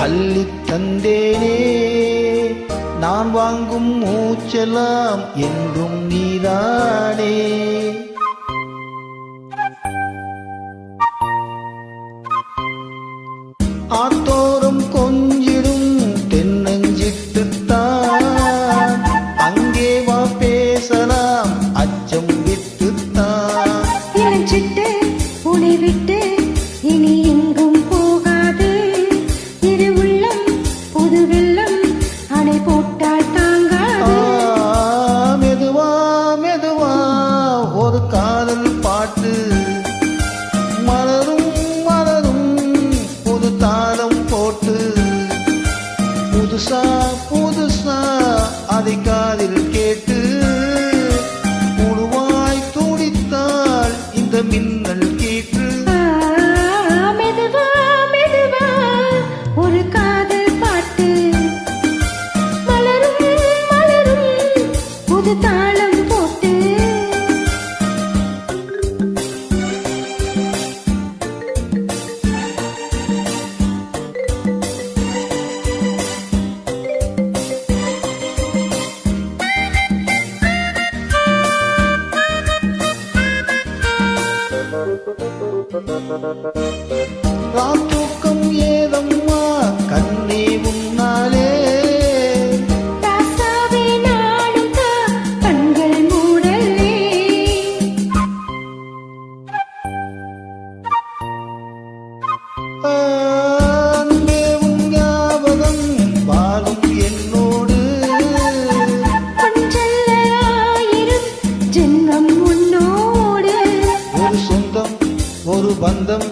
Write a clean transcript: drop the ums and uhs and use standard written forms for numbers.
அள்ளித் தந்தேனே. நான் வாங்கும் மூச்செல்லாம் என்றும் நீதானே. ஆத்தோறும் கொஞ்சிடும் தென்னஞ்சிட்டுத்தான், அங்கே வா பேசலாம் அச்சம் விட்டுத்தான். இளஞ்சிட்டு உனை விட்டு இனி எங்கும் போகாது. இரு உள்ளம் புது வெள்ளம் அணை போட்டால் தாங்காது. மெதுவா மெதுவா ஒரு காதல் பாட்டு மலரும் மலரும் புது தாளம் போட்டு. புதுசா புதுசா அதை காதில் கேட்டு முழுவாய் துடித்தாள் இந்த மின்னல் கீற்று. மெதுவா மெதுவா ஒரு காதல் பாட்டு மலரும் மலரும் புது தாளம் போட்டு. ராத்தூக்கம் ஏதம்மா கண்ணே உன்னாலே. ராசாவே நாடும் தான் கண்கள் மூடலே. அன்பே உன் ஞாபகம் வாழும் என்னோடு. கொஞ்சல்ல ஆயிரம் ஜென்மம் உன்னோடு. ஒரு சொந்தம் ஒரு பந்தம்